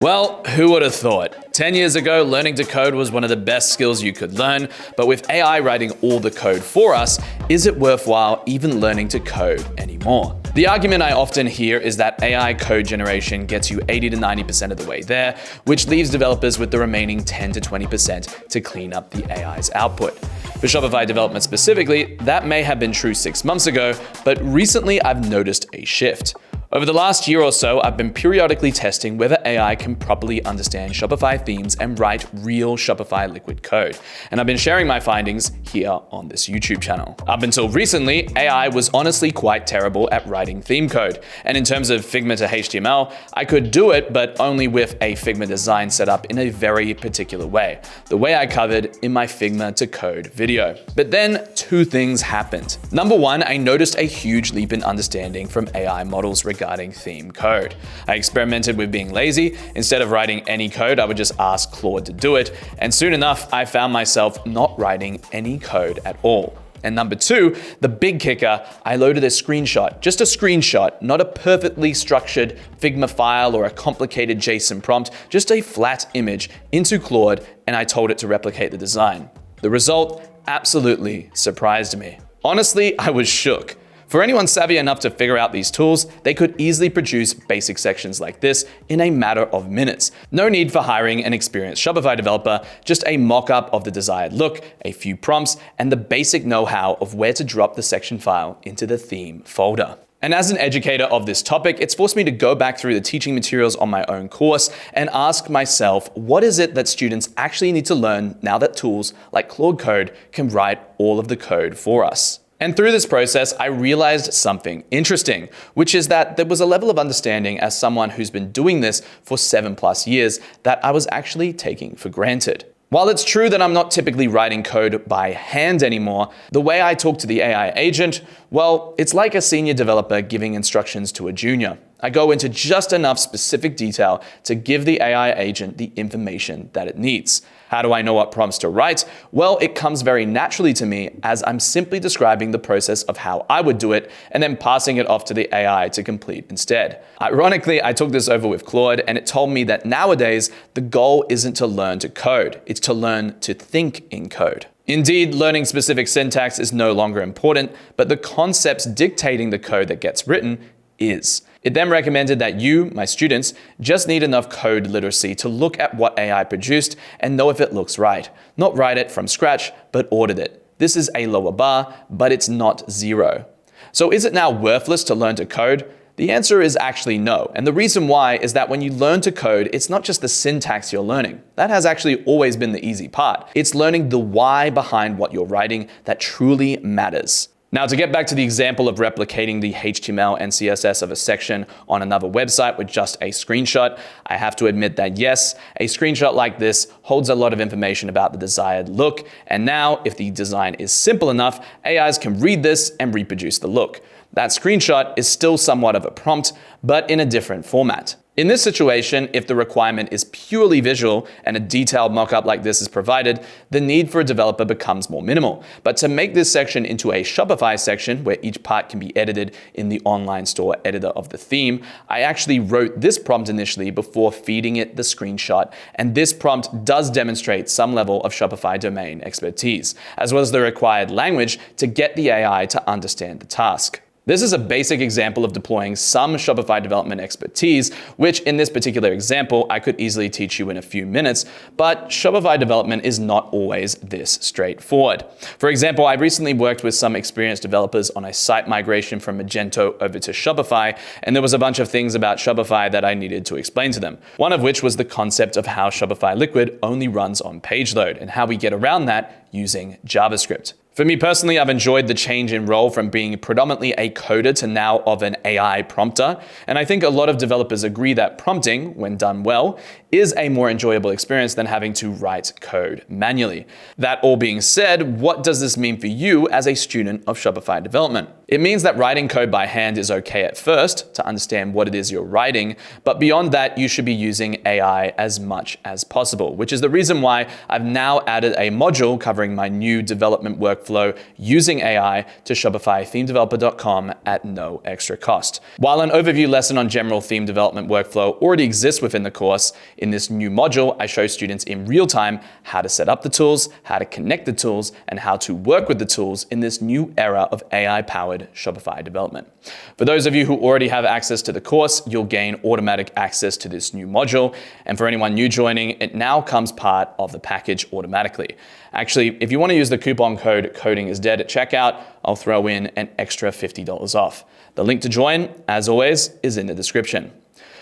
Well, who would have thought? 10 years ago, learning to code was one of the best skills you could learn, but with AI writing all the code for us, is it worthwhile even learning to code anymore? The argument I often hear is that AI code generation gets you 80 to 90% of the way there, which leaves developers with the remaining 10 to 20% to clean up the AI's output. For Shopify development specifically, that may have been true 6 months ago, but recently I've noticed a shift. Over the last year or so, I've been periodically testing whether AI can properly understand Shopify themes and write real Shopify liquid code. And I've been sharing my findings here on this YouTube channel. Up until recently, AI was honestly quite terrible at writing theme code. And in terms of Figma to HTML, I could do it, but only with a Figma design set up in a very particular way, the way I covered in my Figma to code video. But then 2 things happened. Number 1, I noticed a huge leap in understanding from AI models regarding theme code. I experimented with being lazy. Instead of writing any code, I would just ask Claude to do it. And soon enough, I found myself not writing any code at all. And number 2, the big kicker, I loaded a screenshot, just a screenshot, not a perfectly structured Figma file or a complicated JSON prompt, just a flat image into Claude, and I told it to replicate the design. The result absolutely surprised me. Honestly, I was shook. For anyone savvy enough to figure out these tools, they could easily produce basic sections like this in a matter of minutes. No need for hiring an experienced Shopify developer, just a mock-up of the desired look, a few prompts, and the basic know-how of where to drop the section file into the theme folder. And as an educator of this topic, it's forced me to go back through the teaching materials on my own course and ask myself, what is it that students actually need to learn now that tools like Claude Code can write all of the code for us? And through this process, I realized something interesting, which is that there was a level of understanding as someone who's been doing this for 7+ years that I was actually taking for granted. While it's true that I'm not typically writing code by hand anymore, the way I talk to the AI agent, well, it's like a senior developer giving instructions to a junior. I go into just enough specific detail to give the AI agent the information that it needs. How do I know what prompts to write? Well, it comes very naturally to me as I'm simply describing the process of how I would do it and then passing it off to the AI to complete instead. Ironically, I took this over with Claude and it told me that nowadays, the goal isn't to learn to code, it's to learn to think in code. Indeed, learning specific syntax is no longer important, but the concepts dictating the code that gets written is. It then recommended that you, my students, just need enough code literacy to look at what AI produced and know if it looks right. Not write it from scratch, but audit it. This is a lower bar, but it's not 0. So is it now worthless to learn to code? The answer is actually no. And the reason why is that when you learn to code, it's not just the syntax you're learning. That has actually always been the easy part. It's learning the why behind what you're writing that truly matters. Now, to get back to the example of replicating the HTML and CSS of a section on another website with just a screenshot, I have to admit that yes, a screenshot like this holds a lot of information about the desired look. And now, if the design is simple enough, AIs can read this and reproduce the look. That screenshot is still somewhat of a prompt, but in a different format. In this situation, if the requirement is purely visual and a detailed mockup like this is provided, the need for a developer becomes more minimal. But to make this section into a Shopify section where each part can be edited in the online store editor of the theme, I actually wrote this prompt initially before feeding it the screenshot. And this prompt does demonstrate some level of Shopify domain expertise, as well as the required language to get the AI to understand the task. This is a basic example of deploying some Shopify development expertise, which in this particular example, I could easily teach you in a few minutes, but Shopify development is not always this straightforward. For example, I recently worked with some experienced developers on a site migration from Magento over to Shopify, and there was a bunch of things about Shopify that I needed to explain to them. One of which was the concept of how Shopify Liquid only runs on page load and how we get around that using JavaScript. For me personally, I've enjoyed the change in role from being predominantly a coder to now of an AI prompter. And I think a lot of developers agree that prompting, when done well, is a more enjoyable experience than having to write code manually. That all being said, what does this mean for you as a student of Shopify development? It means that writing code by hand is okay at first to understand what it is you're writing, but beyond that, you should be using AI as much as possible, which is the reason why I've now added a module covering my new development workflow workflow using AI to shopifythemedeveloper.com at no extra cost. While an overview lesson on general theme development workflow already exists within the course, in this new module, I show students in real time how to set up the tools, how to connect the tools, and how to work with the tools in this new era of AI-powered Shopify development. For those of you who already have access to the course, you'll gain automatic access to this new module. And for anyone new joining, it now comes part of the package automatically. Actually, if you want to use the coupon code Coding is Dead at checkout, I'll throw in an extra $50 off. The link to join, as always, is in the description.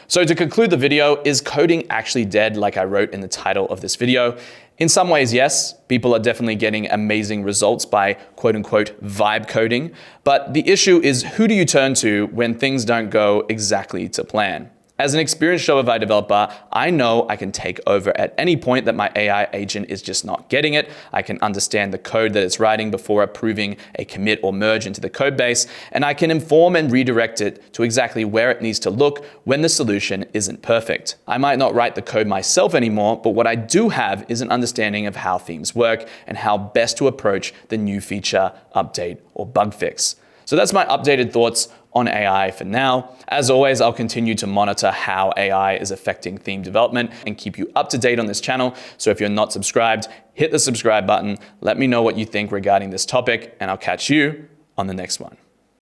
So to conclude the video, is coding actually dead like I wrote in the title of this video? In some ways, yes. People are definitely getting amazing results by quote unquote vibe coding. But the issue is, who do you turn to when things don't go exactly to plan? As an experienced Shopify developer, I know I can take over at any point that my AI agent is just not getting it. I can understand the code that it's writing before approving a commit or merge into the code base, and I can inform and redirect it to exactly where it needs to look when the solution isn't perfect. I might not write the code myself anymore, but what I do have is an understanding of how themes work and how best to approach the new feature, update, or bug fix. So that's my updated thoughts on AI for now. As always, I'll continue to monitor how AI is affecting theme development and keep you up to date on this channel. So if you're not subscribed, hit the subscribe button. Let me know what you think regarding this topic, and I'll catch you on the next one.